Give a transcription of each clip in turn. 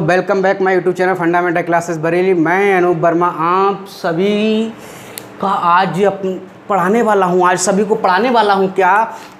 Welcome back my YouTube channel fundamental classes Bareilly. मैं अनूप वर्मा आप सभी का आज पढ़ाने वाला हूँ। आज सभी को पढ़ाने वाला हूँ क्या,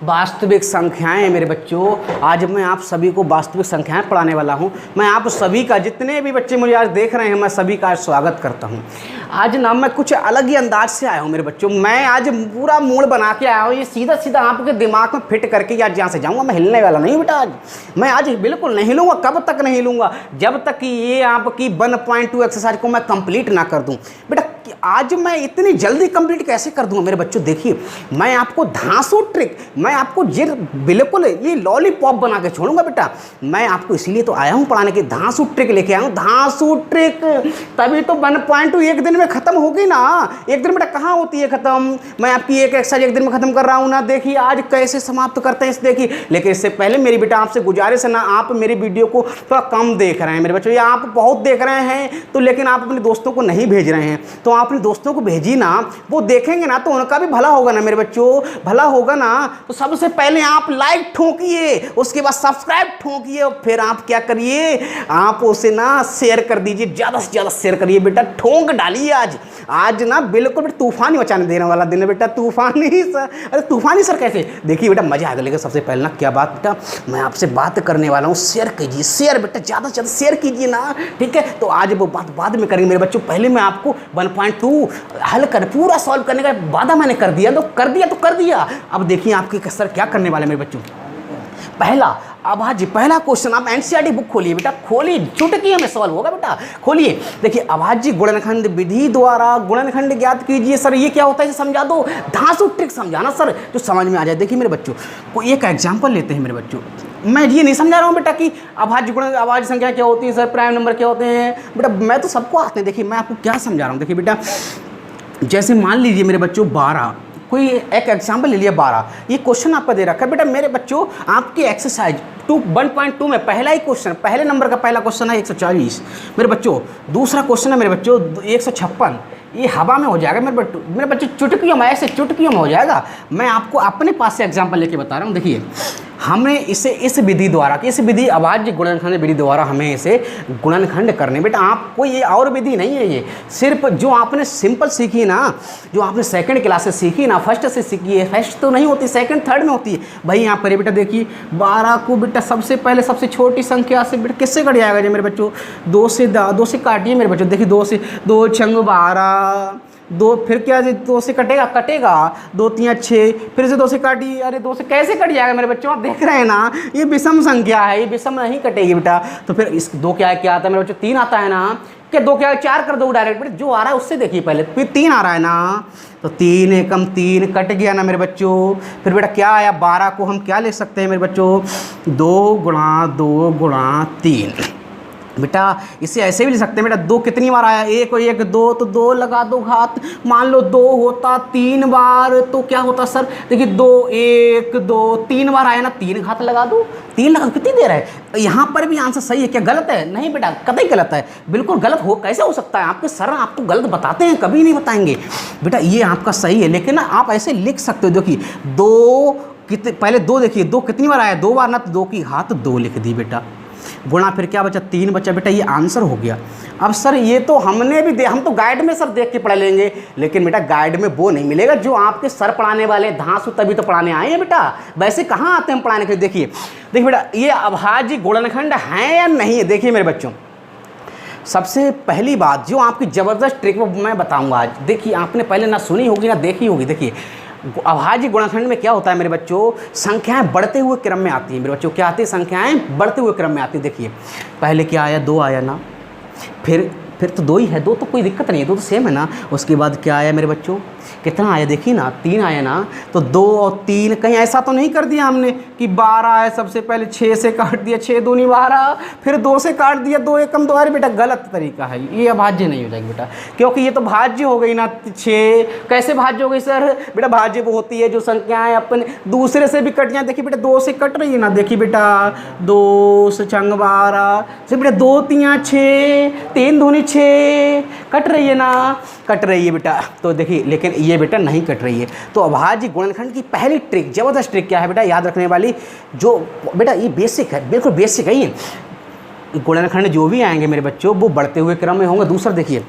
वास्तविक संख्याएं मेरे बच्चों। आज मैं आप सभी को वास्तविक संख्याएं पढ़ाने वाला हूँ। मैं आप सभी का, जितने भी बच्चे मुझे आज देख रहे हैं, मैं सभी का आज स्वागत करता हूँ। आज ना मैं कुछ अलग ही अंदाज से आया हूँ मेरे बच्चों। मैं आज पूरा मूड बना के आया हूँ, ये सीधा सीधा आपके दिमाग में फिट करके आज यहाँ से जाऊँगा। मैं हिलने वाला नहीं बेटा, आज मैं आज बिल्कुल नहीं हिलूँगा। कब तक नहीं हिलूँगा? जब तक कि ये आपकी 1.2 एक्सरसाइज को मैं कंप्लीट ना कर दूँ। बेटा आज मैं इतनी जल्दी कंप्लीट कैसे कर दूँगा मेरे बच्चों? देखिए, मैं आपको धांसू ट्रिक, मैं आपको ये बिल्कुल ये लॉलीपॉप बना के छोड़ूंगा बेटा। मैं आपको इसीलिए तो आया हूँ पढ़ाने के, धांसू ट्रिक लेके आया हूँ। धांसू ट्रिक तभी तो 1.2 एक दिन में ख़त्म होगी ना। एक दिन बेटा कहाँ होती है ख़त्म? मैं आपकी एक एक्सरसाइज एक दिन में ख़त्म कर रहा हूँ ना। देखिए आज कैसे समाप्त करते हैं इस, देखिए। लेकिन इससे पहले मेरी बेटा आपसे गुजारिश है ना, आप मेरी वीडियो को थोड़ा कम देख रहे हैं मेरे बच्चों, या आप बहुत देख रहे हैं तो, लेकिन आप अपने दोस्तों को नहीं भेज रहे हैं। तो आप अपने दोस्तों को भेजिए ना, वो देखेंगे ना तो उनका भी भला होगा ना मेरे बच्चों, भला होगा ना। तो सबसे पहले आप लाइक ठोकिए, उसके बाद सब्सक्राइब ठोकिए, और फिर आप क्या करिए, आप उसे ना शेयर कर दीजिए, ज़्यादा से ज़्यादा शेयर करिए बेटा, ठोंक डालिए। आज ना बिल्कुल बेटा तूफानी मचाने देने वाला दिन है बेटा, तूफानी सर। अरे तूफानी सर कैसे? देखिए बेटा मजा आएगा। लेकिन सबसे पहले ना क्या बात बेटा, मैं आपसे बात करने वाला हूँ, शेयर कीजिए, शेयर बेटा ज़्यादा से ज़्यादा शेयर कीजिए ना, ठीक है। तो आज वो बात बाद में करेंगे मेरे बच्चों। पहले मैं आपको 1.2 हल कर पूरा सॉल्व करने का वादा मैंने कर दिया, तो कर दिया। अब देखिए आपके सर क्या करने वाले मेरे बच्चों। पहला, अब हाँ जी, पहला क्वेश्चन आप एनसीईआरटी बुक खोलिए बेटा, खोलिए, चुटकी में सवाल होगा बेटा, खोलिए। देखिए अब जी, गुणनखंड विधि द्वारा गुणनखंड ज्ञात कीजिए। सर ये क्या होता है, समझा दो, धांसू ट्रिक समझाना सर, जो समझ में आ जाए। देखिए मेरे बच्चों, कोई एक एग्जाम्पल लेते हैं मेरे बच्चों। मैं ये नहीं समझा रहा हूँ बेटा कि अभाज्य गुण अभाज्य संख्या क्या होती है सर, प्राइम नंबर क्या होते हैं बेटा, मैं तो सबको आते हैं। देखिए मैं आपको क्या समझा रहा हूँ। देखिए बेटा, जैसे मान लीजिए मेरे बच्चों 12, कोई एक एग्जाम्पल ले लिया 12, ये क्वेश्चन आपका दे रखा है बेटा मेरे बच्चों। आपकी एक्सरसाइज 1.2 में पहला ही क्वेश्चन, पहले नंबर का पहला क्वेश्चन है 140 मेरे बच्चों। दूसरा क्वेश्चन है मेरे बच्चों 156, ये हवा में हो जाएगा मेरे बच्चों, चुटकियों में, ऐसे चुटकियों में हो जाएगा। मैं आपको अपने पास से एग्जाम्पल लेके बता रहा हूँ। देखिए हमें इसे इस विधि द्वारा, इस विधि अभाज्य गुणनखंड विधि द्वारा हमें इसे गुणनखंड करने बेटा। आपको ये और विधि नहीं है, ये सिर्फ जो आपने सिंपल सीखी ना, जो आपने सेकंड क्लास से सीखी ना, फर्स्ट से सीखी है, फर्स्ट तो नहीं होती, सेकंड थर्ड में होती है भाई। यहाँ पर बेटा देखिए 12 को बेटा सबसे पहले सबसे छोटी संख्या से बेटा किससे कट जाएगा जी मेरे बच्चों, 2 से काटिए मेरे बच्चों। देखिए 2 से 2 छंग 12, 2 फिर क्या 2 से कटेगा 2 3 6, फिर से 2 से काटिए। अरे 2 से कैसे कट जाएगा मेरे बच्चों, आप देख रहे हैं ना, ये विषम संख्या है, ये विषम नहीं कटेगी बेटा। तो फिर इस 2 क्या आता है मेरे बच्चों, 3 आता है ना, क्या 2 क्या 4 कर दो डायरेक्ट बेटा, जो आ रहा है उससे देखिए पहले। फिर 3 आ रहा है ना, तो 3 एकम 3 कट गया ना मेरे बच्चों। फिर बेटा क्या आया, 12 को हम क्या ले सकते हैं मेरे बच्चों, 2 गुणा 3 बेटा। इसे ऐसे भी ले सकते हैं बेटा, 2 कितनी बार आया, 1 और 1 2, तो 2 लगा दो घात। मान लो 2 होता 3 बार तो क्या होता सर, देखिए 2 1 2 3 बार आया ना, 3 घात लगा दो, 3 लगा, कितनी देर है। यहाँ पर भी आंसर सही है क्या, गलत है? नहीं बेटा, कतई गलत है, बिल्कुल गलत हो कैसे हो सकता है? आपके सर आपको गलत बताते हैं, कभी नहीं बताएंगे बेटा, ये आपका सही है। लेकिन ना आप ऐसे लिख सकते हो, देखिए 2 कितने, पहले 2 देखिए 2 कितनी बार आया, 2 बार ना, तो 2 की घात 2 लिख दी बेटा, गुणा फिर क्या बचा, 3 बचा बेटा, ये आंसर हो गया। अब सर ये तो हमने भी हम तो गाइड में सर देख के पढ़ लेंगे, लेकिन बेटा गाइड में वो नहीं मिलेगा जो आपके सर पढ़ाने वाले, धांसू तभी तो पढ़ाने आए हैं बेटा, वैसे कहाँ आते हैं पढ़ाने के लिए। देखिए बेटा, ये अभाज्य गुणनखंड है या नहीं है। देखिए मेरे बच्चों, सबसे पहली बात जो आपकी ज़बरदस्त ट्रिक मैं बताऊँगा आज, देखिए आपने पहले ना सुनी होगी ना देखी होगी। देखिए अभाज्य गुणनखंड में क्या होता है मेरे बच्चों, संख्याएं बढ़ते हुए क्रम में आती हैं मेरे बच्चों। क्या आती है, संख्याएं बढ़ते हुए क्रम में आती है। देखिए पहले क्या आया, 2 आया ना, फिर तो 2 ही है, 2 तो कोई दिक्कत नहीं है, 2 तो सेम है ना। उसके बाद क्या आया मेरे बच्चों, कितना आया देखिए ना, 3 आया ना। तो 2 और 3 कहीं ऐसा तो नहीं कर दिया हमने कि 12 आया सबसे पहले 6 से काट दिया, 6 दूनी 12, फिर 2 से काट दिया, 2 एकम 2। अरे बेटा गलत तरीका है, ये अभाज्य नहीं हो जाएगी बेटा, क्योंकि ये तो भाज्य हो गई ना। 6 कैसे भाज्य हो गई सर, बेटा भाज्य वो होती है जो संख्याएं अपने दूसरे से भी कट जाए। देखिए बेटा 2 से कट रही है ना, देखिए बेटा 2 से छंग 12 से बेटा 2 3 6, 3 दूनी 6, कट रही है ना, कट रही है बेटा। तो देखिए लेकिन ये बेटा नहीं कट रही है। तो अभाज्य गुणनखंड की पहली ट्रिक, जबरदस्त ट्रिक क्या है बेटा, याद रखने वाली, जो बेटा ये बेसिक है, बिल्कुल बेसिक है ये। गुणनखंड जो भी आएंगे मेरे बच्चों वो बढ़ते हुए क्रम में होंगे। दूसरा देखिए,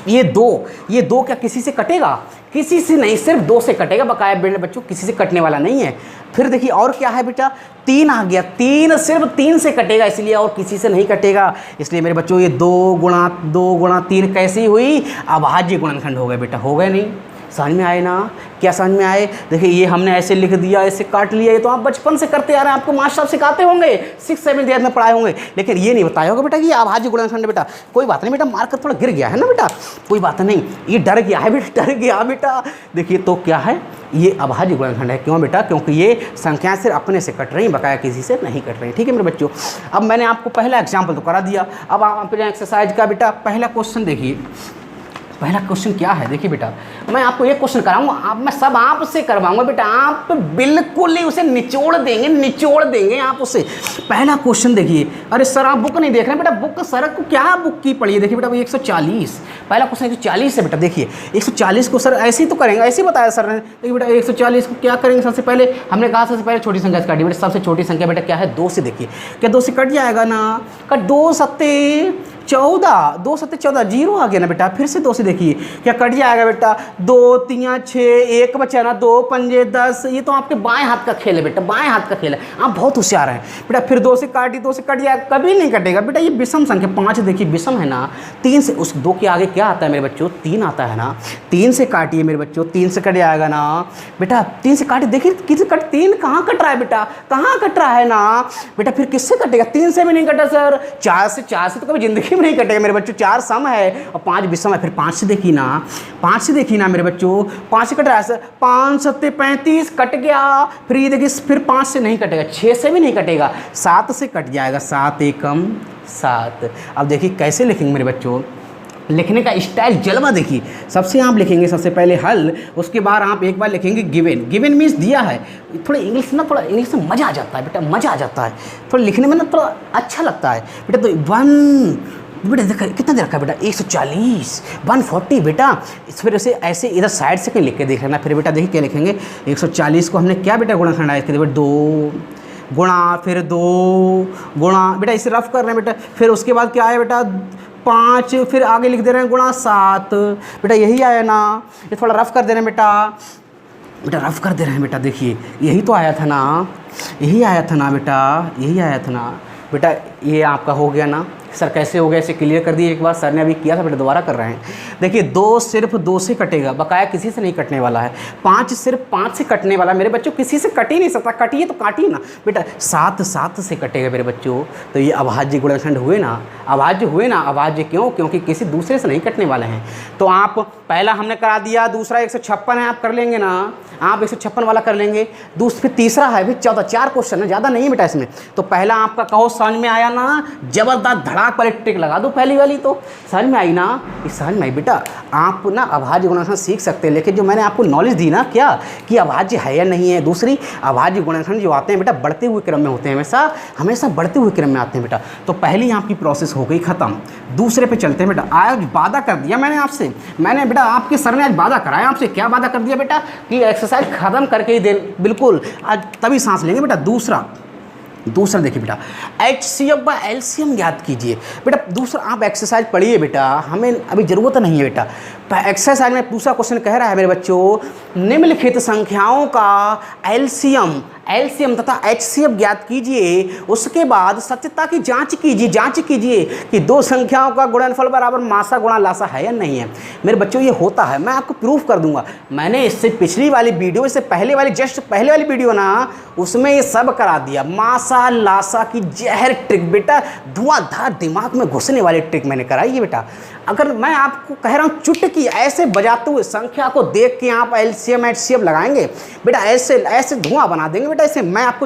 ये दो क्या किसी से कटेगा? किसी से नहीं, सिर्फ 2 से कटेगा बकाया मेरे बच्चों, किसी से कटने वाला नहीं है। फिर देखिए और क्या है बेटा, 3 आ गया, 3 सिर्फ 3 से कटेगा इसलिए, और किसी से नहीं कटेगा। इसलिए मेरे बच्चों ये 2 गुणा 3 कैसी हुई? अभाज्य गुणनखंड हो गए बेटा, हो गए नहीं? समझ में आए ना? क्या समझ में आए? देखिए ये हमने ऐसे लिख दिया, ऐसे काट लिया, ये तो आप बचपन से करते आ रहे हैं, आपको मास्टर साहब सिखाते होंगे, 6th 7th 8th में पढ़ाए होंगे, लेकिन ये नहीं बताया होगा बेटा कि अभाज्य गुणनखंड। बेटा कोई बात नहीं बेटा, मार्कर थोड़ा गिर गया है ना बेटा, कोई बात नहीं, ये डर गया है बेटा, डर गया बेटा। देखिए तो क्या है, ये अभाज्य गुणनखंड है। क्यों बेटा? क्योंकि ये संख्याएं सिर्फ अपने से कट रही हैं, बकाया किसी से नहीं कट रही। ठीक है मेरे बच्चों, अब मैंने आपको पहला एग्जाम्पल तो करा दिया, अब आप अपने एक्सरसाइज का बेटा पहला क्वेश्चन देखिए। पहला क्वेश्चन क्या है? देखिए बेटा, मैं आपको ये क्वेश्चन कराऊंगा, आप मैं सब आपसे करवाऊंगा बेटा, आप बिल्कुल ही उसे निचोड़ देंगे आप उसे। पहला क्वेश्चन देखिए, अरे सर आप बुक नहीं देख रहे हैं बेटा, बुक सर को क्या बुक की पढ़िए। देखिए बेटा 140, पहला क्वेश्चन 140 है बेटा। देखिए 140 को सर ऐसे ही तो करेंगे, ऐसे ही बताया सर ने। देखिए बेटा 140 को क्या करेंगे, सबसे पहले हमने कहा सबसे पहले छोटी संख्या से काटिए बेटा, सबसे छोटी संख्या बेटा क्या है? 2 से। देखिए क्या 2 से कट जाएगा ना? कट 2 सत्ते 14, 2 सत्ते 14, 0 आ गया ना बेटा। फिर से 2 से देखिए क्या कट जाएगा बेटा? 2 3 6, 1 बचा ना, 2 पंजे 10। ये तो आपके बाएं हाथ का खेल है बेटा, बाएं हाथ का खेल है, आप बहुत होशियार हैं बेटा। फिर 2 से काटी, 2 से कट जाएगा, कभी नहीं कटेगा बेटा, ये विषम संख्या। 5 देखिए विषम है ना, 3 से उस 2 के आगे क्या आता है मेरे बच्चों? 3 आता है ना। 3 से काटिए मेरे बच्चों, 3 से कट जाएगा ना बेटा। 3 से काटिए, देखिए किस कट, 3 कहाँ कट रहा है बेटा? कहाँ कट रहा है ना बेटा? फिर किससे कटेगा? 3 से भी नहीं कटा सर। 4 से तो कभी जिंदगी में नहीं कटेगा मेरे बच्चों। 4 सम है और 5 विषम है। फिर 5 से देखिए ना, 5 से देखिए ना मेरे बच्चों, 5 से कट रहा है सर। 5 सत्ते 35 कट गया। फिर ये देखिए, फिर 5 से नहीं कटेगा, 6 से भी नहीं कटेगा, 7 से कट जाएगा, 7 एकम 7। अब देखिए कैसे लिखेंगे मेरे बच्चों, लिखने का स्टाइल जलवा देखिए। सबसे आप लिखेंगे सबसे पहले हल, उसके बाद आप एक बार लिखेंगे गिवन। गिवन मीन्स दिया है। थोड़ा इंग्लिश ना, थोड़ा इंग्लिश में मज़ा आ जाता है बेटा, मज़ा आ जाता है, थोड़ा लिखने में ना थोड़ा अच्छा लगता है बेटा। तो 1 बेटा देखा कितना दे रखा है बेटा? 140, 140 बेटा। फिर उसे ऐसे इधर साइड से कहीं लिख के देख लेना। फिर बेटा देखिए क्या लिखेंगे, 140 को हमने क्या बेटा गुणनखंड आया, इसके 2 गुणा, फिर 2 गुणा बेटा, इसे रफ कर रहे हैं बेटा। फिर उसके बाद क्या है बेटा? 5, फिर आगे लिख दे रहे हैं गुणा 7 बेटा, यही आया ना। ये थोड़ा रफ कर दे रहे हैं बेटा, रफ कर दे रहे हैं बेटा। देखिए यही तो आया था ना, यही आया था ना बेटा, यही आया था ना बेटा। ये आपका हो गया ना सर? कैसे हो गया, इसे क्लियर कर दिए एक बार, सर ने अभी किया था बेटा, दोबारा कर रहे हैं। देखिए 2 सिर्फ 2 से कटेगा, बकाया किसी से नहीं कटने वाला है। 5 सिर्फ 5 से कटने वाला मेरे बच्चों, किसी से कट ही नहीं सकता, कटिए तो काटिए ना बेटा। 7 से कटेगा मेरे बच्चों। तो ये अभाज्य गुणनखंड हुए ना, अभाज्य हुए ना। अभाज्य क्यों? क्योंकि किसी दूसरे से नहीं कटने वाले हैं। तो आप पहला हमने करा दिया, दूसरा 156 है, आप कर लेंगे ना, आप 156 वाला कर लेंगे। फिर तीसरा है, फिर 14, 4 क्वेश्चन है, ज़्यादा नहीं है बेटा इसमें। तो पहला आपका कहो समझ में आया ना? जबरदस्त धड़ाक वाली ट्रिक लगा दो पहली वाली, तो समझ में आई ना? ये समझ में आई बेटा। आप ना अभाज्य गुणनखंड सीख सकते हैं, लेकिन जो मैंने आपको नॉलेज दी ना, क्या कि अभाज्य है या नहीं है। दूसरी, अभाज्य गुणनखंड जो आते हैं बेटा बढ़ते हुए क्रम में होते हैं, हमेशा बढ़ते हुए क्रम में आते हैं बेटा। तो पहली आपकी प्रोसेस हो गई ख़त्म। दूसरे पे चलते हैं बेटा। आज वादा कर दिया मैंने आपसे, मैंने बेटा आपके सर ने आज वादा कराया आपसे। क्या वादा कर दिया बेटा? कि एक्सरसाइज ख़त्म करके ही दे, बिल्कुल आज तभी सांस लेंगे बेटा। दूसरा देखिए बेटा, HCF व LCM ज्ञात कीजिए बेटा। दूसरा आप एक्सरसाइज पढ़िए बेटा, हमें अभी ज़रूरत नहीं है बेटा। एक्सरसाइज में दूसरा क्वेश्चन कह रहा है मेरे बच्चों, निम्नलिखित संख्याओं का एलसीएम तथा HCF ज्ञात कीजिए। उसके बाद सत्यता की जांच कीजिए कि 2 संख्याओं का गुणनफल बराबर मासा गुणा लासा है या नहीं है। मेरे बच्चों ये होता है, मैं आपको प्रूफ कर दूंगा। मैंने इससे पिछली वाली वीडियो, इससे पहले वाली जस्ट पहले वाली वीडियो ना, उसमें ये सब करा दिया। मासा लासा की जहर ट्रिक बेटा, धुआंधार दिमाग में घुसने वाली ट्रिक मैंने कराई है बेटा। अगर मैं आपको कह रहा हूँ चुटकी ऐसे बजाते हुए संख्या को देख के आप LCM HCF लगाएंगे बेटा, ऐसे धुआं बना देंगे बेटा। ऐसे मैं आपको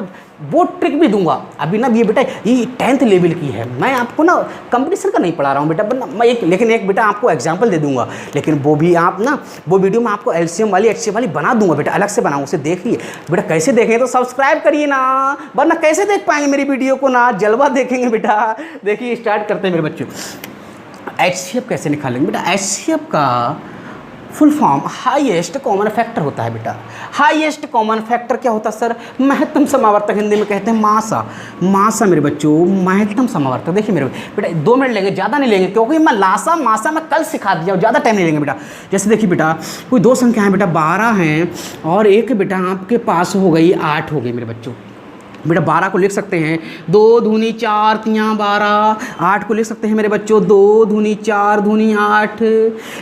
वो ट्रिक भी दूंगा अभी ना। ये बेटा ये 10th लेवल की है, मैं आपको ना कंपटीशन का नहीं पढ़ा रहा हूँ बेटा, मैं लेकिन एक बेटा आपको एग्जाम्पल दे दूंगा। लेकिन वो भी आप ना, वो वीडियो में आपको LCM वाली HCF वाली बना दूंगा बेटा, अलग से बनाऊँ, उसे देखिए बेटा। कैसे देखें तो सब्सक्राइब करिए ना, वरना कैसे देख पाएंगे मेरी वीडियो को ना, जलवा देखेंगे बेटा। देखिए स्टार्ट करते हैं मेरे बच्चों। HCF कैसे निकालेंगे बेटा? HCF का full form highest common factor होता है बेटा। हाईएस्ट कॉमन फैक्टर क्या होता है सर? महत्तम समावर्तक, हिंदी में कहते हैं मासा। मासा मेरे बच्चों महत्तम समावर्तक। देखिए मेरे बेटा 2 मिनट लेंगे, ज़्यादा नहीं लेंगे, क्योंकि मैं लासा मासा मैं कल सिखा दिया, ज़्यादा टाइम नहीं लेंगे बेटा। जैसे देखिए बेटा कोई 2 संख्या है बेटा, 12 हैं और एक बेटा आपके पास हो गई 8 हो गई मेरे बच्चों। बेटा 12 को लिख सकते हैं 2 दूनी 4 तियाँ 12। 8 को लिख सकते हैं मेरे बच्चों 2 दूनी 4 दूनी 8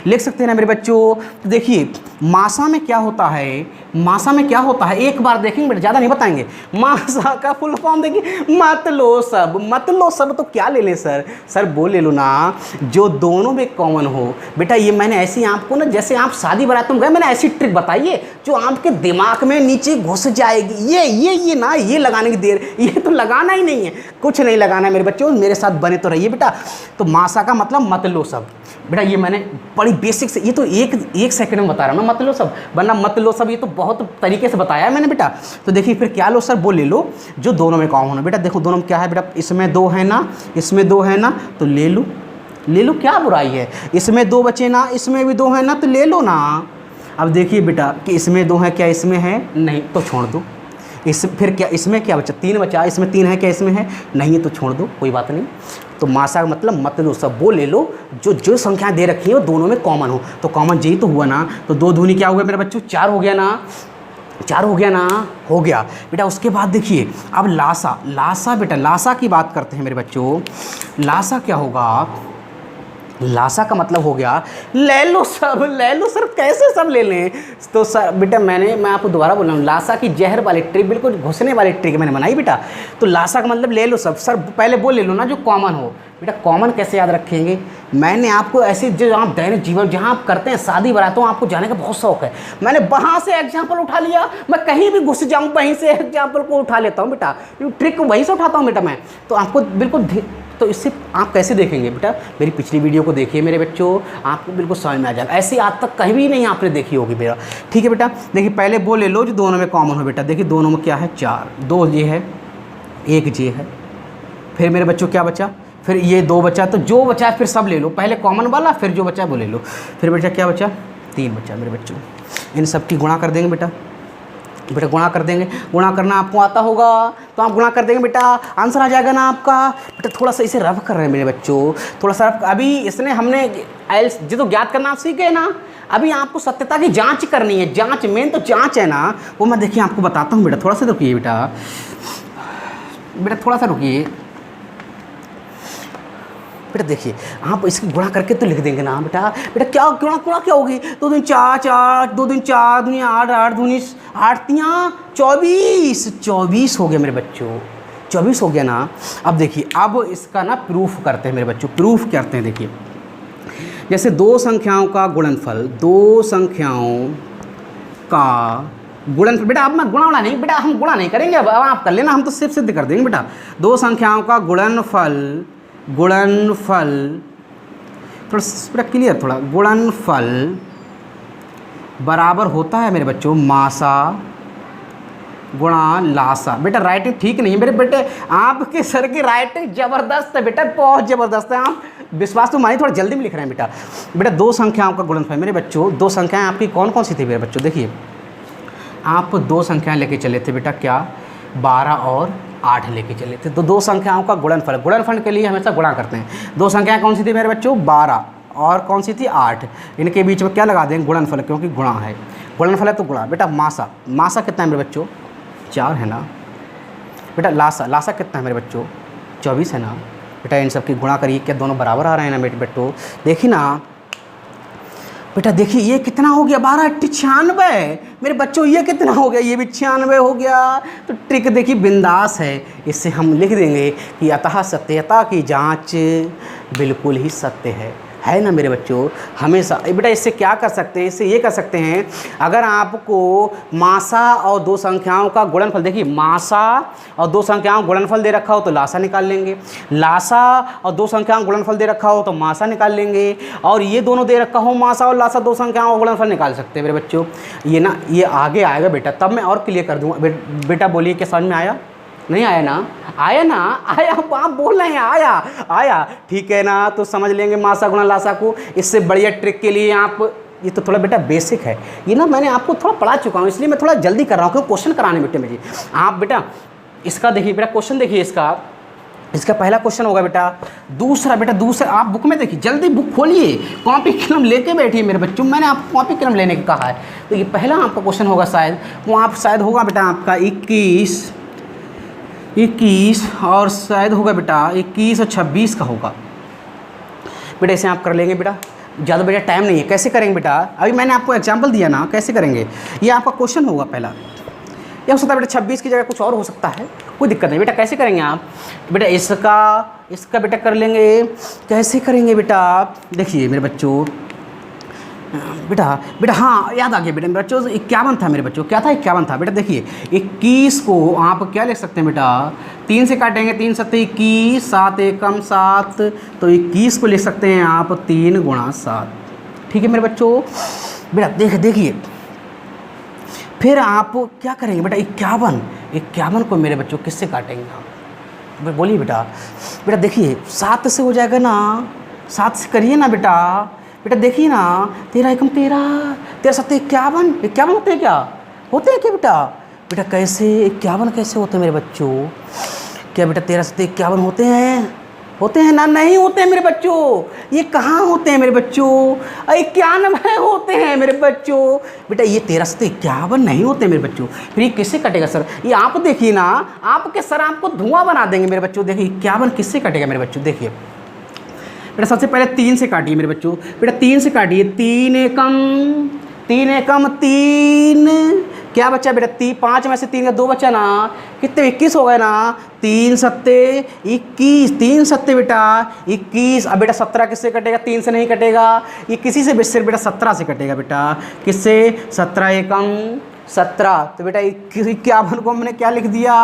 लिख सकते हैं ना मेरे बच्चों। तो देखिए मासा में क्या होता है, मासा में क्या होता है एक बार देखेंगे बेटा, ज़्यादा नहीं बताएंगे। मासा का फुल फॉर्म देखिए मत लो सब। मत लो सब तो क्या ले लें सर? सर वो ले लो ना जो दोनों में कॉमन हो। बेटा ये मैंने ऐसी आपको ना, जैसे आप शादी बारात में गए, मैंने ऐसी ट्रिक बताई है जो आपके दिमाग में नीचे घुस जाएगी। ये ना ये लगाने की देर, ये तो लगाना ही नहीं है, कुछ नहीं लगाना है मेरे बच्चों, मेरे साथ बने तो रहिए बेटा। तो मासा का मतलब मत लो सब बेटा, ये मैंने बड़ी बेसिक से, ये तो एक सेकंड में बता रहा हूँ ना, मत लो सब, वरना मत लो सब ये तो बहुत तरीके से बताया है मैंने बेटा। तो देखिए फिर क्या लो सर? वो ले लो जो दोनों में कॉमन है। बेटा देखो दोनों में क्या है बेटा, इसमें 2 है ना, इसमें 2 है ना, तो ले लो, ले लो, क्या बुराई है? इसमें 2 बचे ना, इसमें भी 2 है ना, तो ले लो ना। अब देखिए बेटा कि इसमें 2 है, क्या इसमें है? नहीं, तो छोड़ दो। फिर क्या इसमें क्या बचा? 3 बचा, इसमें 3 है, क्या इसमें है? नहीं है, तो छोड़ दो, कोई बात नहीं। तो मासा का मतलब मत लो सब, वो ले लो जो संख्याएं दे रखी है वो दोनों में कॉमन हो। तो कॉमन यही तो हुआ ना, तो 2 दूनी क्या हो गया मेरे बच्चों? 4 हो गया ना, 4 हो गया ना, हो गया बेटा। उसके बाद देखिए अब लासा, लासा बेटा लासा की बात करते हैं मेरे बच्चों। लासा क्या होगा? लासा का मतलब हो गया ले लो सब, ले लो सर, कैसे सब ले लें? तो सर बेटा मैं आपको दोबारा बोल रहा हूँ, लासा की जहर वाली ट्रिक, बिल्कुल घुसने वाली ट्रिक मैंने बनाई बेटा। तो लासा का मतलब ले लो सब। सर पहले वो ले लो ना जो कॉमन हो। बेटा कॉमन कैसे याद रखेंगे? मैंने आपको ऐसे जो आप दैनिक जीवन जहाँ आप करते हैं शादी बारातों, आपको जाने का बहुत शौक है, मैंने वहाँ से एग्जाम्पल उठा लिया। मैं कहीं भी घुस जाऊँ वहीं से एग्जाम्पल को उठा लेता हूँ बेटा, ट्रिक को वहीं से उठाता हूँ बेटा मैं। तो आपको बिल्कुल, तो इससे आप कैसे देखेंगे बेटा? मेरी पिछली वीडियो को देखिए मेरे बच्चों, आपको बिल्कुल समझ में आ जाएगा। ऐसी आज तक कहीं भी नहीं आपने देखी होगी मेरा, ठीक है बेटा। देखिए पहले वो ले लो जो दोनों में कॉमन हो बेटा। देखिए दोनों में क्या है? 4, 2 ये है, 1 ये है, फिर मेरे बच्चों क्या बचा? फिर ये 2 बचा, तो जो बचा है फिर सब ले लो, पहले कॉमन वाला फिर जो बचा वो ले लो। फिर बेटा क्या बचा? 3 बचा मेरे बच्चों। इन सब की गुणा कर देंगे बेटा, बेटा गुणा कर देंगे। गुणा करना आपको आता होगा तो आप गुणा कर देंगे बेटा, आंसर आ जाएगा ना आपका। बेटा थोड़ा सा इसे रफ कर रहे हैं मेरे बच्चों, थोड़ा सा रफ। अभी इसने हमने जो तो ज्ञात करना आप सीख गए ना, अभी आपको सत्यता की जांच करनी है। जांच मेन तो जांच है ना, वो मैं देखिए आपको बताता हूँ बेटा। थोड़ा सा रुकिए बेटा, बेटा थोड़ा सा रुकिए बेटा। देखिए आप इसकी गुणा करके तो लिख देंगे ना बेटा। बेटा क्या गुणा क्या होगी? 2 दूनी 4, 4 2 दूनी 4 दूनी 8, 8 दूनी 8 तियाँ 24, 24 हो गया मेरे बच्चों, 24 हो गया ना। अब देखिए अब इसका ना प्रूफ करते हैं मेरे बच्चों, प्रूफ करते हैं। देखिए जैसे 2 संख्याओं का गुणनफल, 2 संख्याओं का गुणनफल। बेटा अब मैं गुणा नहीं बेटा, हम गुणा नहीं करेंगे, अब आप कर लेना, हम तो सिर्फ सिद्ध कर देंगे बेटा। 2 संख्याओं का गुणनफल, गुणनफल थोड़ा क्लियर, थोड़ा गुणनफल बराबर होता है मेरे बच्चों मासा गुणा लासा। बेटा राइटिंग ठीक नहीं है मेरे बेटे, आपके सर की राइटिंग ज़बरदस्त है बेटा, बहुत ज़बरदस्त है। आप विश्वास तो मानिए, थोड़ा जल्दी में लिख रहे हैं बेटा। बेटा 2 संख्याओं का गुणनफल मेरे बच्चों, 2 संख्याएं आपकी कौन कौन सी थी मेरे बच्चों? देखिए आप 2 संख्याएं लेके चले थे बेटा, क्या 12 और 8 लेके चले थे। तो 2 संख्याओं का गुणनफल, गुणनफल के लिए हमेशा गुणा करते हैं। 2 संख्याएं कौन सी थी मेरे बच्चों? 12 और कौन सी थी? 8। इनके बीच में क्या लगा देंगे? गुणनफल, क्योंकि गुणा है, गुणनफल है तो गुणा। बेटा मासा, मासा कितना है मेरे बच्चों? 4 है ना। बेटा लासा, लासा कितना है मेरे बच्चों? 24 है ना। बेटा इन सब की गुणा करिए, क्या दोनों बराबर आ रहे हैं ना मेरे बच्चों? देखिए ना बेटा, देखिए ये कितना हो गया? 12 8 96 मेरे बच्चों, ये कितना हो गया? ये भी 96 हो गया। तो ट्रिक देखिए बिंदास है, इससे हम लिख देंगे कि अतः सत्यता की जांच बिल्कुल ही सत्य है ना मेरे बच्चों। हमेशा बेटा इससे क्या कर सकते हैं? इससे ये कर सकते हैं, अगर आपको मासा और 2 संख्याओं का गुणनफल, देखिए मासा और 2 संख्याओं का गुणनफल दे रखा हो तो लासा निकाल लेंगे, लासा और 2 संख्याओं का गुणनफल दे रखा हो तो मासा निकाल लेंगे, और ये दोनों दे रखा हो मासा और लासा 2 संख्याओं का गुणनफल निकाल सकते हैं मेरे बच्चों। ये ना ये आगे आएगा बेटा, तब मैं और क्लियर कर दूँगा। बेटा बोलिए क्या समझ में आया? नहीं आया ना? आया ना? आया, आप बोल रहे हैं आया, आया, ठीक है ना। तो समझ लेंगे मासा गुणा लासा को। इससे बढ़िया ट्रिक के लिए आप ये तो थोड़ा बेटा बेसिक है, ये ना मैंने आपको थोड़ा पढ़ा चुका हूँ, इसलिए मैं थोड़ा जल्दी कर रहा हूँ क्योंकि क्वेश्चन कराने बेटे मुझे। आप बेटा इसका देखिए बेटा, क्वेश्चन देखिए इसका पहला क्वेश्चन होगा बेटा, दूसरा आप बुक में देखिए, जल्दी बुक खोलिए, कॉपी कलम लेके बैठिए मेरे बच्चों, मैंने आपको कॉपी कलम लेने को कहा है। तो ये पहला आपका क्वेश्चन होगा शायद, वो आप शायद होगा बेटा आपका 21 और शायद होगा बेटा 21 और 26 का होगा बेटा। इसे आप कर लेंगे बेटा, ज़्यादा बेटा टाइम नहीं है। कैसे करेंगे बेटा, अभी मैंने आपको एग्जाम्पल दिया ना, कैसे करेंगे, ये आपका क्वेश्चन होगा पहला। या हो सकता है बेटा 26 की जगह कुछ और हो सकता है, कोई दिक्कत नहीं बेटा। कैसे करेंगे आप बेटा, इसका बेटा कर लेंगे, कैसे करेंगे बेटा, देखिए मेरे बच्चों, बेटा हाँ याद आ गया बेटा मेरे बच्चों, 51 था मेरे बच्चों, क्या था 51 था बेटा। देखिए 21 को आप क्या लिख सकते हैं बेटा, 3 से काटेंगे, 3 सत्ते 21, 7 एकम 7, तो 21 को लिख सकते हैं आप 3 गुणा 7। ठीक है मेरे बच्चों बेटा, देखिए फिर आप क्या करेंगे बेटा, 51 को मेरे बच्चों किससे काटेंगे आप, बोलिए बेटा देखिए 7 से हो जाएगा ना, 7 से करिए ना बेटा देखिए ना, 13 एकम 13, 13 सत्ते 51 होते हैं क्या, होते हैं क्या बेटा कैसे 51 कैसे होते हैं मेरे बच्चों, क्या बेटा 13 सत्ते 51 होते हैं ना, नहीं होते हैं मेरे बच्चों, ये कहाँ होते हैं मेरे बच्चों, 91 होते हैं मेरे बच्चों बेटा, ये 13 सत्ते 51 नहीं होते मेरे बच्चों। फिर ये किससे कटेगा सर, ये आप देखिए ना, आपके सर आपको धुआं बना देंगे मेरे बच्चों। देखिए 51 किससे कटेगा मेरे बच्चों, देखिए बेटा सबसे पहले 3 से काटिए मेरे बच्चों, बेटा 3 से काटिए, 3 एकम 3, क्या बचा बेटा 5 में से 3 का 2 बचा ना, कितने 21 हो गए ना, 3 सत्ते 21, 3 सत्ते बेटा 21। अब बेटा 17 किससे कटेगा, 3 से नहीं कटेगा, ये किसी से सिर्फ बेटा 17 से कटेगा बेटा, किससे 17 एकम 17, तो बेटा 51 को हमने क्या लिख दिया,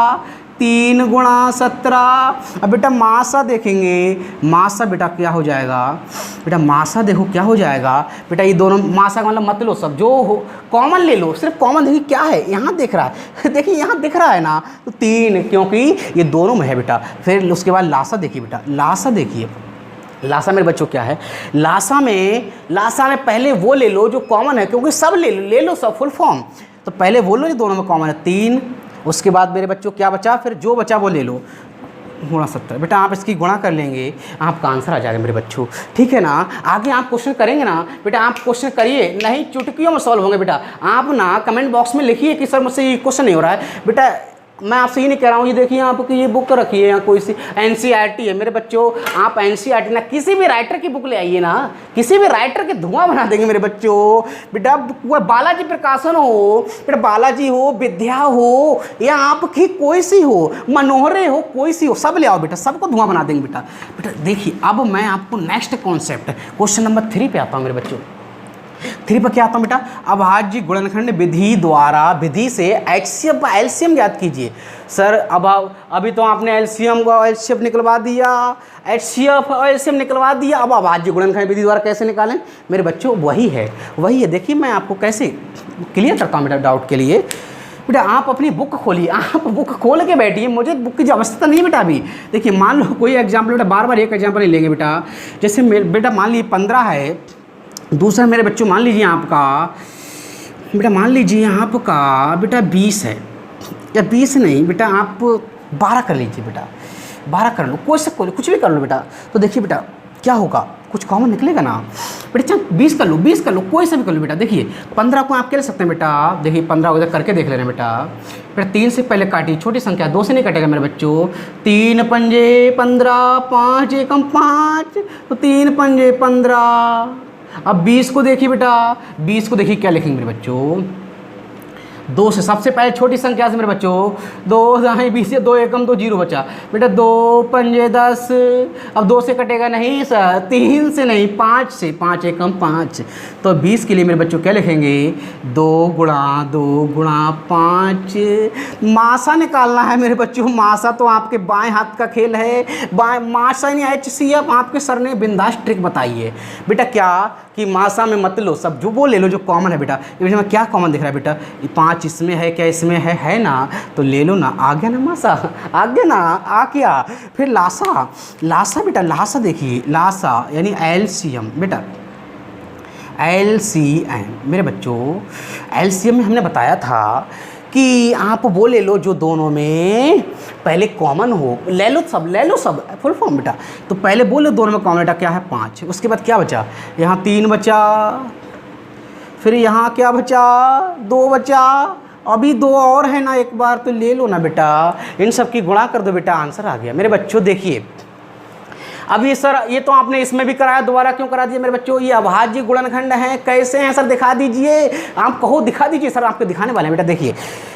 3 गुणा 17। अब बेटा मासा देखेंगे, मासा बेटा क्या हो जाएगा बेटा, मासा देखो क्या हो जाएगा बेटा, ये दोनों मासा का मतलब मत लो, सब जो हो कॉमन ले लो, सिर्फ कॉमन देखिए क्या है यहाँ दिख रहा है देखिए यहाँ दिख रहा है ना, तो 3 क्योंकि ये दोनों में है बेटा। फिर उसके बाद लासा देखिए बेटा, लासा देखिए, लासा मेरे बच्चों क्या है, लासा में पहले वो ले लो जो कॉमन है, क्योंकि सब ले लो सब फुल फॉर्म, तो पहले वो लो जो दोनों में कॉमन है 3, उसके बाद मेरे बच्चों क्या बचा, फिर जो बचा वो ले लो, गुणा 17 बेटा, आप इसकी गुणा कर लेंगे, आपका आंसर आ जाएगा मेरे बच्चों। ठीक है ना, आगे आप क्वेश्चन करेंगे ना बेटा, आप क्वेश्चन करिए, नहीं चुटकियों में सॉल्व होंगे बेटा। आप ना कमेंट बॉक्स में लिखिए कि सर मुझसे ये क्वेश्चन नहीं हो रहा है बेटा, मैं आपसे ये नहीं कह रहा हूँ, ये देखिए आपकी ये बुक रखी है, यहाँ कोई सी NCERT है मेरे बच्चों, आप NCERT ना किसी भी राइटर की बुक ले आइए ना, किसी भी राइटर के धुआं बना देंगे मेरे बच्चों बेटा। वो बालाजी प्रकाशन हो बेटा, बालाजी हो, विद्या हो, या आपकी कोई सी हो, मनोहरे हो, कोई सी हो, सब ले आओ बेटा, सबको धुआं बना देंगे बेटा। देखिए अब मैं आपको नेक्स्ट कॉन्सेप्ट क्वेश्चन नंबर 3 पे आता हूँ मेरे बच्चों। 3 पर क्या आता हूँ बेटा, अभाज्य गुणनखंड विधि द्वारा विधि से एलसीएम ज्ञात कीजिए। सर अब अभी तो आपने एलसीएम निकलवा दिया, एलसीएम निकलवा दिया, अब अभाज्य गुणनखंड विधि द्वारा कैसे निकालें मेरे बच्चों, वही है। देखिए मैं आपको कैसे क्लियर करता हूँ बेटा डाउट के लिए। बेटा आप अपनी बुक खोलिए, आप बुक खोल के बैठिए, मुझे बुक की आवश्यकता नहीं बेटा अभी। देखिए मान लो कोई एग्जाम्पल बेटा, बार एक एग्जाम्पल नहीं लेंगे बेटा। जैसे बेटा मान लीजिए 15 है, दूसरा मेरे बच्चों मान लीजिए आपका बेटा 20 है, या 20 नहीं बेटा आप 12 कर लीजिए बेटा, 12 कर लो, कुछ भी कर लो बेटा। तो देखिए बेटा क्या होगा, कुछ कॉमन निकलेगा ना बेटा। चल 20 कर लो, कोई सा भी कर लो बेटा। देखिए 15 को आप क्या ले सकते हैं बेटा, देखिए 15 को करके देख लेना बेटा। 3 से पहले काटिए, छोटी संख्या 2 से नहीं कटेगा मेरे बच्चों, 3 पंजे 15, 5 एकम 5, तो 3 पंजे 15। अब 20 को देखिए बेटा, 20 को देखिए क्या लिखेंगे मेरे बच्चों, 2 से सबसे पहले छोटी संख्या से मेरे बच्चों, 2 20 से 2 एकम 2 जीरो बचा बेटा, 2 पंजे 10। अब 2 से कटेगा नहीं सर, 3 से नहीं 5 से, 5 एकम 5। तो 20 के लिए मेरे बच्चों क्या लिखेंगे, 2 गुणा 5। मासा निकालना है मेरे बच्चों, मासा तो आपके बाएं हाथ का खेल है, मासा यानी HCF आपके सर ने बिंदास ट्रिक बताई है बेटा। क्या कि मासा में मत लो, सब जो वो ले लो जो कॉमन है बेटा। इसमें क्या कॉमन दिख रहा है बेटा, 5 इसमें है, क्या इसमें है ना, तो ले लो ना, आ गया ना मासा, आ गया ना, आ गया। फिर लासा बेटा, लासा देखिए, लासा यानी एलसीएम बेटा, LCM मेरे बच्चों, LCM में हमने बताया था कि आप वो ले लो जो दोनों में पहले कॉमन हो, ले लो सब फुल फॉर्म बेटा। तो पहले बोलो दोनों में कॉमन बेटा क्या है 5, उसके बाद क्या बचा, यहाँ 3 बचा, फिर यहाँ क्या बचा 2 बचा, अभी 2 और है ना, एक बार तो ले लो ना बेटा, इन सब की गुणा कर दो बेटा, आंसर आ गया मेरे बच्चों। देखिए अब ये सर ये तो आपने इसमें भी कराया, दोबारा क्यों करा दिया मेरे बच्चों, ये अभाज्य गुणनखंड हैं, कैसे हैं सर दिखा दीजिए, आप कहो दिखा दीजिए सर, आपको दिखाने वाले हैं बेटा। देखिए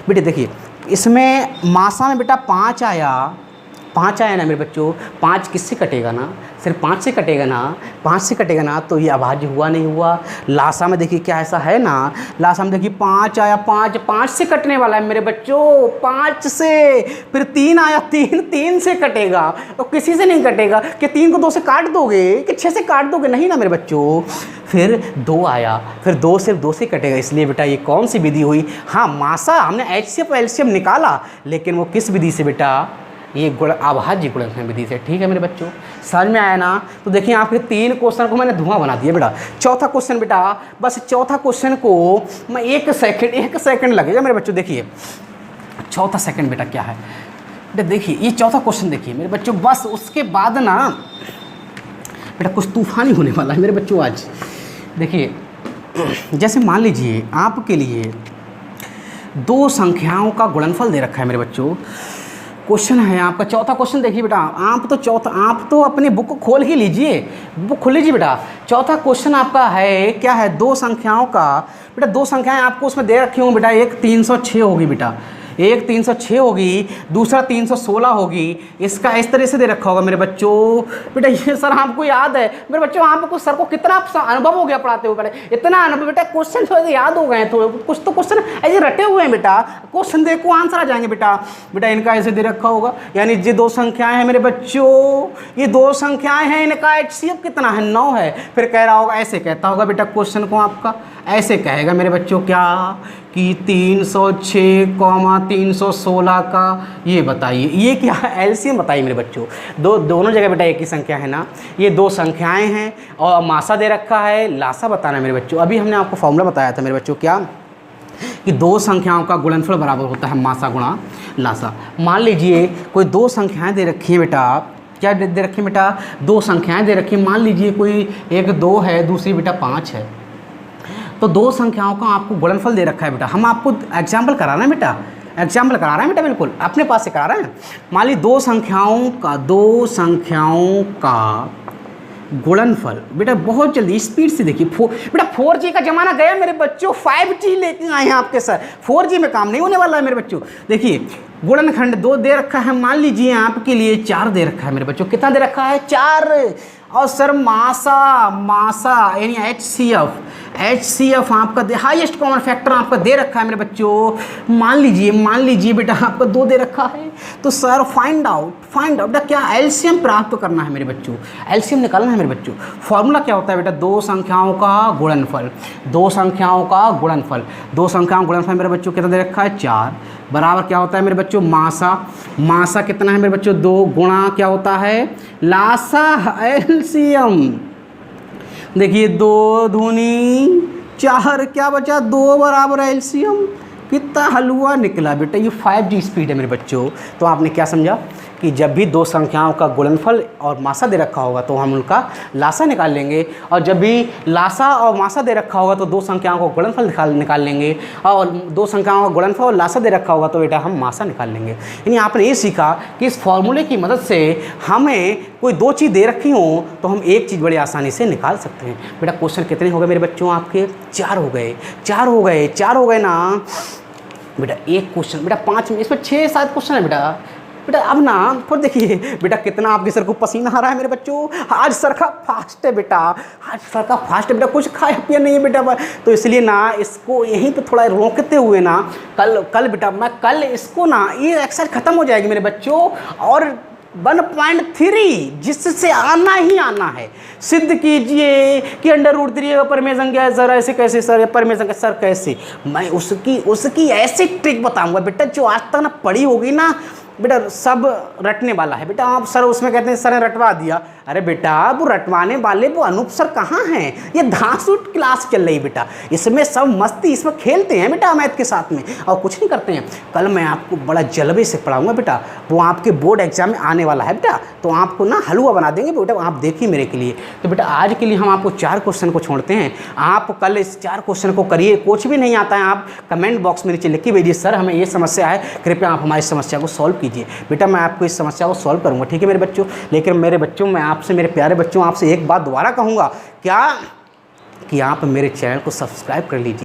बेटे देखिए, इसमें मासा में बेटा 5 आया ना मेरे बच्चों, 5 किससे कटेगा ना, सिर्फ 5 से कटेगा ना, 5 से कटेगा ना, तो ये अभाज्य हुआ नहीं हुआ। लासा में देखिए क्या ऐसा है ना, लासा में देखिए 5 आया, 5 से कटने वाला है मेरे बच्चों, 5 से, फिर 3 आया, 3 से कटेगा, तो किसी से नहीं कटेगा कि 3 को 2 से काट दोगे कि 6 से काट दोगे, नहीं ना मेरे बच्चों। फिर 2 आया, फिर 2 सिर्फ 2 से कटेगा, इसलिए बेटा ये कौन सी विधि हुई, हाँ मासा हमने HCF LCM निकाला, लेकिन वो किस विधि से बेटा, ये अभाज्य गुणनखंड विधि से। ठीक है मेरे बच्चों, समझ में आया ना। तो देखिए आपके 3 क्वेश्चन को मैंने धुआं बना दिया बेटा। चौथा क्वेश्चन बेटा, बस चौथा क्वेश्चन को मैं 1 सेकंड लगेगा मेरे बच्चों। देखिए चौथा सेकंड बेटा क्या है बेटा, देखिए ये चौथा क्वेश्चन देखिए मेरे बच्चों, बस उसके बाद ना बेटा कुछ तूफानी होने वाला है मेरे बच्चों आज। देखिए जैसे मान लीजिए आपके लिए 2 संख्याओं का गुणनफल दे रखा है मेरे बच्चों, क्वेश्चन है आपका चौथा क्वेश्चन। देखिए बेटा आप तो अपनी बुक खोल ही लीजिए, बुक खोल लीजिए बेटा। चौथा क्वेश्चन आपका है क्या है, 2 संख्याओं का बेटा, 2 संख्याएं आपको उसमें दे रखी हूँ बेटा, एक 306 होगी बेटा, एक 306 होगी, दूसरा 316 होगी, इसका इस तरह से दे रखा होगा मेरे बच्चों। बेटा ये सर आपको याद है मेरे बच्चों, आपको सर को कितना अनुभव हो गया पढ़ाते हुए, पहले इतना अनुभव बेटा, क्वेश्चन थोड़े से याद हो गए, तो कुछ तो क्वेश्चन ऐसे रटे हुए हैं बेटा, क्वेश्चन देखो आंसर आ जाएंगे बेटा। बेटा इनका ऐसे दे रखा होगा, यानी ये 2 संख्याएं हैं मेरे बच्चों, ये 2 संख्याएं हैं, इनका HCF कितना है 9 है। फिर कह रहा होगा, ऐसे कहता होगा बेटा क्वेश्चन को आपका, ऐसे कहेगा मेरे बच्चों क्या कि 306, 316 का ये बताइए, ये क्या है LCM बताइए मेरे बच्चों। दोनों जगह बेटा एक ही संख्या है ना, ये 2 संख्याएं हैं और मासा दे रखा है, लासा बताना है मेरे बच्चों। अभी हमने आपको फॉर्मूला बताया था मेरे बच्चों क्या, कि 2 संख्याओं का गुणनफल बराबर होता है मासा गुणा लासा। मान लीजिए कोई 2 संख्याएं दे रखी हैं बेटा, क्या दे रखी हैं बेटा, 2 संख्याएं दे रखी हैं, मान लीजिए कोई एक 2 है, दूसरी बेटा 5 है, तो 2 संख्याओं का आपको गुणनफल दे रखा है बेटा। हम आपको एग्जाम्पल करा रहे हैं बेटा, एग्जाम्पल करा रहे हैं बेटा, बिल्कुल अपने पास से करा रहे हैं। मान ली 2 संख्याओं का गुणनफल बेटा, बहुत जल्दी स्पीड से देखिए, बेटा 4G का ज़माना गया मेरे बच्चों, 5G लेके आए हैं आपके सर, 4G में काम नहीं होने वाला है मेरे बच्चों। देखिए गुणनखंड 2 दे रखा है, मान लीजिए आपके लिए 4 दे रखा है मेरे बच्चों, कितना दे रखा है 4, और सर मासा यानी HCF आपका हाईएस्ट कॉमन फैक्टर आपका दे रखा है मेरे बच्चों। मान लीजिए बेटा आपका 2 दे रखा है, तो सर फाइंड आउट बेटा क्या, LCM प्राप्त करना है मेरे बच्चों, LCM निकालना है मेरे बच्चों। फॉर्मूला क्या होता है बेटा, 2 संख्याओं का गुणनफल, 2 संख्याओं का गुणनफल मेरे बच्चों कितना दे रखा है 4, बराबर क्या होता है मेरे बच्चों मासा कितना है मेरे बच्चों 2, गुणा क्या होता है लासा LCM। देखिए 2 दूनी 4, क्या बचा 2 बराबर LCM, कितना हलवा निकला बेटा, ये 5G स्पीड है मेरे बच्चों। तो आपने क्या समझा कि जब भी 2 संख्याओं का गुणनफल और मासा दे रखा होगा तो हम उनका लासा निकाल लेंगे, और जब भी लासा और मासा दे रखा होगा तो 2 संख्याओं को गुणनफल निकाल लेंगे, और 2 संख्याओं का गुणनफल और लासा दे रखा होगा तो बेटा हम मासा निकाल लेंगे। यानी आपने ये सीखा कि इस फॉर्मूले की मदद से हमें कोई 2 चीज़ दे रखी हो तो हम एक चीज़ बड़ी आसानी से निकाल सकते हैं। बेटा क्वेश्चन कितने हो गए मेरे बच्चों आपके, 4 हो गए ना बेटा। एक क्वेश्चन बेटा 5 में, इसमें 6-7 क्वेश्चन है बेटा। अब ना फिर देखिए बेटा कितना आपके सर को पसीना आ रहा है मेरे बच्चों, आज सर का फास्ट है बेटा, कुछ खाया पिया नहीं है बेटा, तो इसलिए ना इसको यहीं पे थोड़ा रोकते हुए ना कल बेटा मैं कल इसको ना ये एक्सरसाइज खत्म हो जाएगी मेरे बच्चों, और 1.3 जिससे आना ही आना है सिद्ध कीजिए कि √3 का परमेय संख्या है सर, ऐसे कैसे सर, परमेय संख्या सर कैसे, मैं उसकी ऐसी ट्रिक बताऊंगा बेटा जो आज तक ना पढ़ी होगी ना, बेटा सब रटने वाला है। बेटा आप सर उसमें कहते हैं सर ने रटवा दिया, अरे बेटा वो रटवाने वाले वो अनूप सर कहाँ हैं? ये धांसूट क्लास चल रही बेटा, इसमें सब मस्ती, इसमें खेलते हैं बेटा मैथ के साथ में और कुछ नहीं करते हैं। कल मैं आपको बड़ा जलवे से पढ़ाऊंगा बेटा, वो आपके बोर्ड एग्जाम में आने वाला है बेटा, तो आपको ना हलवा बना देंगे बेटा, आप देखिए मेरे के लिए। तो बेटा आज के लिए हम आपको 4 क्वेश्चन को छोड़ते हैं, आप कल इस 4 क्वेश्चन को करिए। कुछ भी नहीं आता है आप कमेंट बॉक्स में नीचे लिख के भेजिए, सर हमें ये समस्या है, कृपया आप हमारी समस्या को सॉल्व कीजिए। बेटा मैं आपको इस समस्या को सॉल्व करूंगा, ठीक है मेरे बच्चों। लेकिन मेरे बच्चों, मैं आपसे, मेरे प्यारे बच्चों, आपसे एक बात दोबारा कहूँगा, क्या कि आप मेरे चैनल को सब्सक्राइब कर लीजिए।